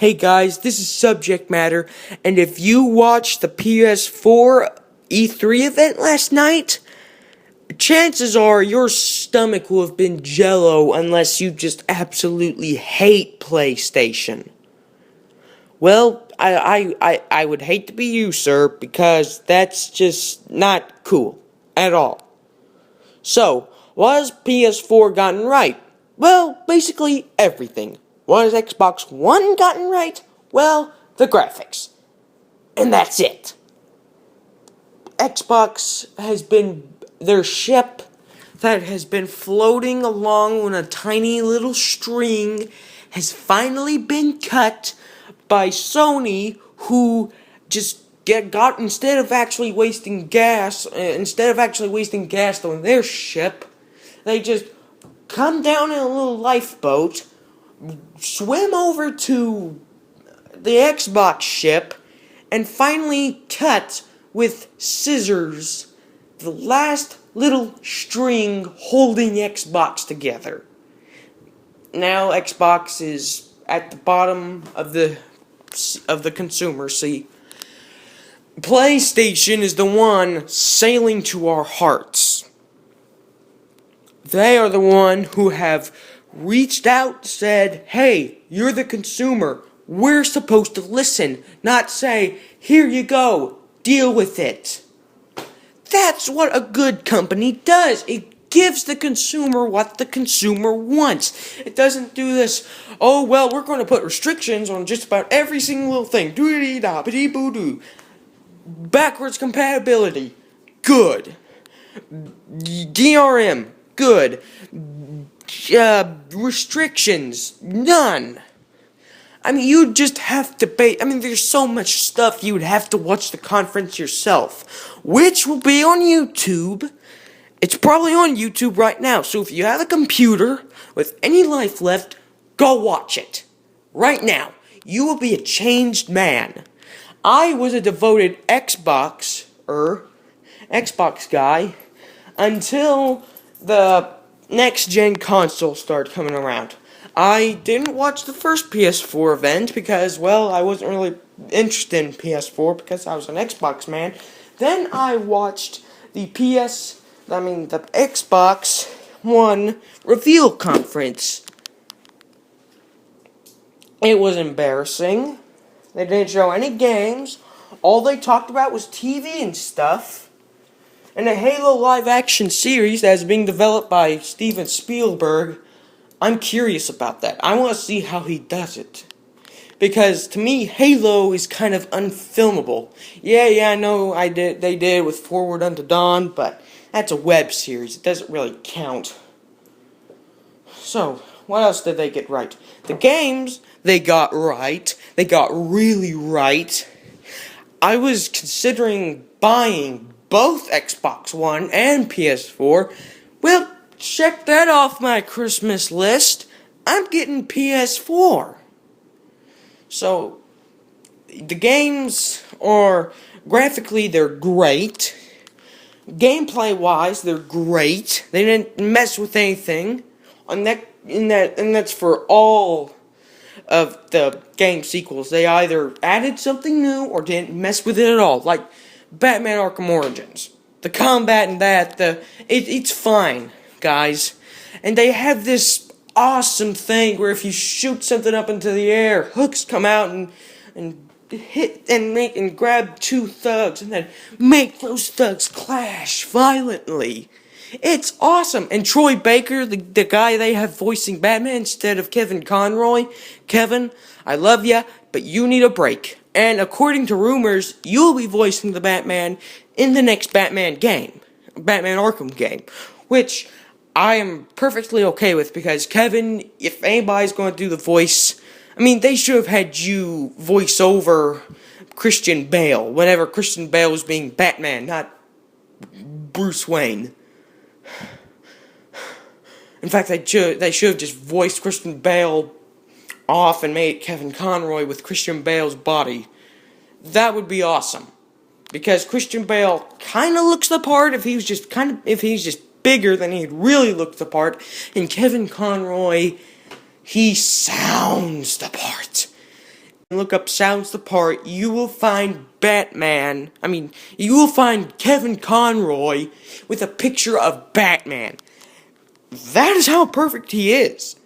Hey guys, this is Subject Matter, and if you watched the PS4 E3 event last night, chances are your stomach will have been jello unless you just absolutely hate PlayStation. Well, I would hate to be you, sir, because that's just not cool at all. So, what has PS4 gotten right? Well, basically everything. What has Xbox One gotten right? Well, the graphics. And that's it. Xbox has been their ship that has been floating along on a tiny little string has finally been cut by Sony, who just got instead of actually wasting gas on their ship, they just come down in a little lifeboat, swim over to the Xbox ship, and finally cut with scissors the last little string holding Xbox together. Now Xbox is at the bottom of the consumer seat. PlayStation is the one sailing to our hearts. They are the one who have reached out, said, "Hey, you're the consumer. We're supposed to listen, not say, here you go, deal with it." That's what a good company does. It gives the consumer what the consumer wants. It doesn't do this, "Oh, well, we're going to put restrictions on just about every single little thing. Doo-dee-da-ba-dee-boo-doo. Backwards compatibility. Good. DRM. Good. Restrictions. None." I mean, you just have to pay. I mean, there's so much stuff you would have to watch the conference yourself, which will be on YouTube. It's probably on YouTube right now, so if you have a computer with any life left, go watch it. Right now. You will be a changed man. I was a devoted Xbox guy until the next-gen console started coming around. I didn't watch the first PS4 event because, well, I wasn't really interested in PS4 because I was an Xbox man. Then I watched the Xbox One reveal conference. It was embarrassing. They didn't show any games. All they talked about was TV and stuff. And a Halo live-action series that is being developed by Steven Spielberg. I'm curious about that. I want to see how he does it. Because to me, Halo is kind of unfilmable. Yeah, I know they did with Forward Unto Dawn, but that's a web series. It doesn't really count. So, what else did they get right? The games, they got right. They got really right. I was considering buying both Xbox One and PS4. Well, check that off my Christmas list. I'm getting PS4. So, the games are, graphically, they're great. Gameplay-wise, they're great. They didn't mess with anything. And that's for all of the game sequels. They either added something new or didn't mess with it at all. Like Batman Arkham Origins. The combat in that, it's fine, guys. And they have this awesome thing where if you shoot something up into the air, hooks come out and hit and grab two thugs and then make those thugs clash violently. It's awesome. And Troy Baker, the guy they have voicing Batman instead of Kevin Conroy. Kevin, I love ya, but you need a break. And according to rumors, you'll be voicing the Batman in the next Batman game. Batman Arkham game. Which I am perfectly okay with because Kevin, if anybody's going to do the voice, I mean, they should have had you voice over Christian Bale whenever Christian Bale was being Batman, not Bruce Wayne. In fact, they should have just voiced Christian Bale off and made Kevin Conroy with Christian Bale's body. That would be awesome. Because Christian Bale kind of looks the part if he's just bigger than he'd really look the part. And Kevin Conroy, he sounds the part. look up Sounds the Part, you will find Batman. You will find Kevin Conroy with a picture of Batman. That is how perfect he is.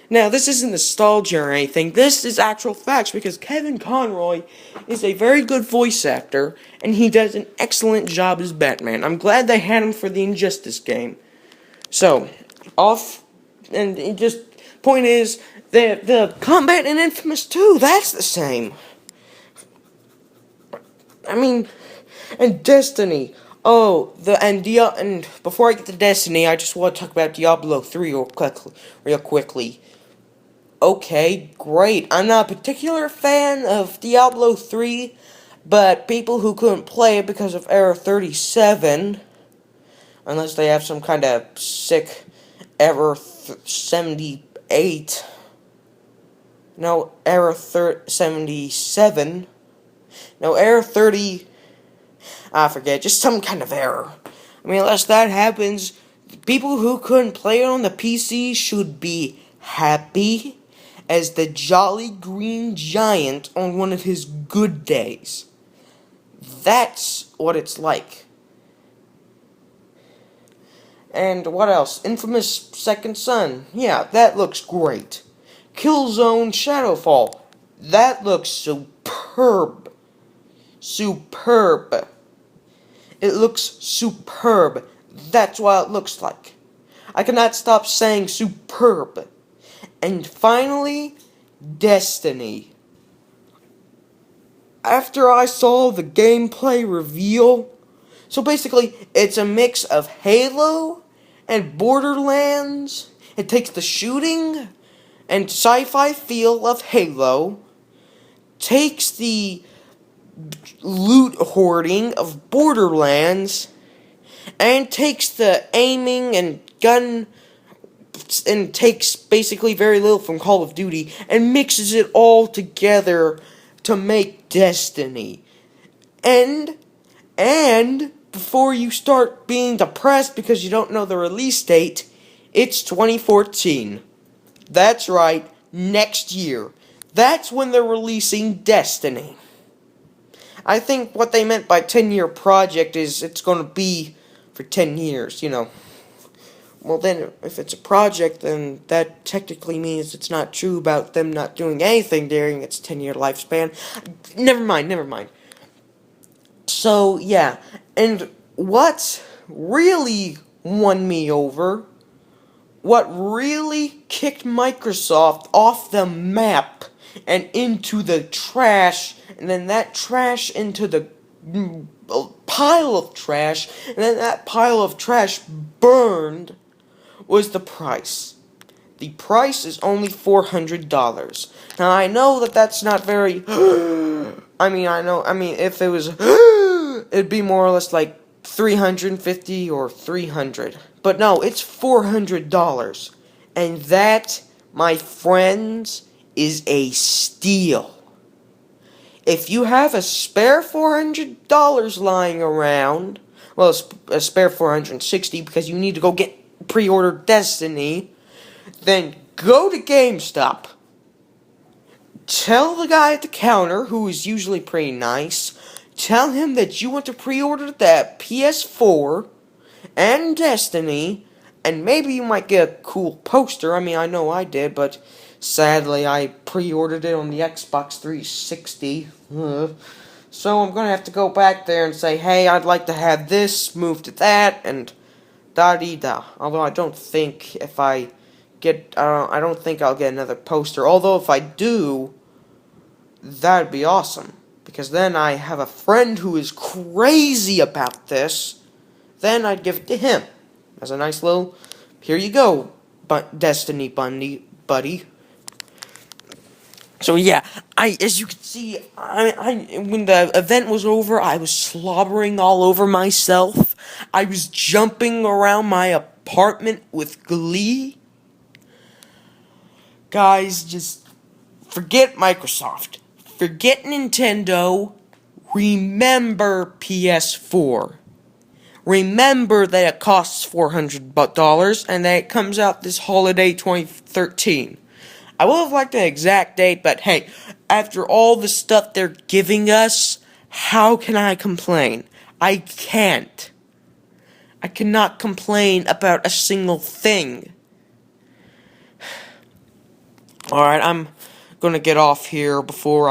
Now, this isn't nostalgia or anything. This is actual facts because Kevin Conroy is a very good voice actor and he does an excellent job as Batman. I'm glad they had him for the Injustice game. So, point is, the combat in Infamous 2, that's the same. And Destiny. And before I get to Destiny, I just want to talk about Diablo 3 real quickly. Okay, great. I'm not a particular fan of Diablo 3, but people who couldn't play it because of Error 37, unless they have some kind of sick Error 78, no, Error 77, no, Error 30, I forget, just some kind of error. Unless that happens, people who couldn't play it on the PC should be happy as the Jolly Green Giant on one of his good days. That's what it's like. And what else? Infamous Second Son. Yeah, that looks great. Killzone Shadowfall. That looks superb. Superb. It looks superb. That's what it looks like. I cannot stop saying superb. And finally, Destiny. After I saw the gameplay reveal, so basically, it's a mix of Halo and Borderlands. It takes the shooting and sci-fi feel of Halo, takes the loot hoarding of Borderlands, and takes the aiming and gun, and takes basically very little from Call of Duty, and mixes it all together to make Destiny. And before you start being depressed because you don't know the release date, it's 2014. That's right, next year. That's when they're releasing Destiny. I think what they meant by 10-year project is it's going to be for 10 years, Well, then, if it's a project, then that technically means it's not true about them not doing anything during its 10-year lifespan. Never mind. So, yeah. And what really won me over, what really kicked Microsoft off the map and into the trash, and then that trash into the pile of trash, and then that pile of trash burned, was the price. The price is only $400. Now, I know that that's not very... if it was... it'd be more or less like $350 or $300. But no, it's $400. And that, my friends, is a steal. If you have a spare $400 lying around, well, a spare $460 because you need to go get pre-order Destiny, then go to GameStop. Tell the guy at the counter, who is usually pretty nice, tell him that you want to pre-order that PS4 and Destiny, and maybe you might get a cool poster. I know I did, but sadly I pre-ordered it on the Xbox 360. So I'm gonna have to go back there and say, hey, I'd like to have this, move to that, and da-dee-da. Although I don't think I don't think I'll get another poster. Although if I do, that'd be awesome. Because then I have a friend who is crazy about this. Then I'd give it to him. As a nice little, here you go, Destiny buddy. So yeah, as you can see, when the event was over, I was slobbering all over myself. I was jumping around my apartment with glee. Guys, just forget Microsoft. Forget Nintendo. Remember PS4. Remember that it costs $400 and that it comes out this holiday 2013. I would have liked an exact date, but hey, after all the stuff they're giving us, how can I complain? I can't. I cannot complain about a single thing. Alright, I'm gonna get off here before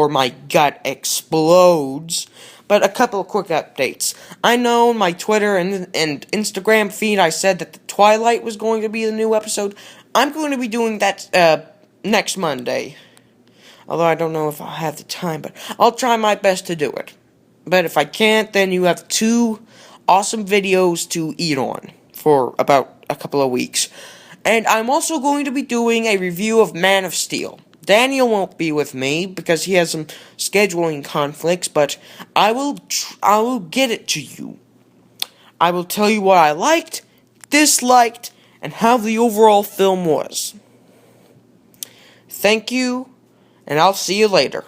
my gut explodes. But a couple of quick updates. I know on my Twitter and Instagram feed I said that the Twilight was going to be the new episode. I'm going to be doing that next Monday. Although I don't know if I'll have the time, but I'll try my best to do it. But if I can't, then you have 2 awesome videos to eat on for about a couple of weeks. And I'm also going to be doing a review of Man of Steel. Daniel won't be with me because he has some scheduling conflicts, but I will get it to you. I will tell you what I liked, disliked, and how the overall film was. Thank you, and I'll see you later.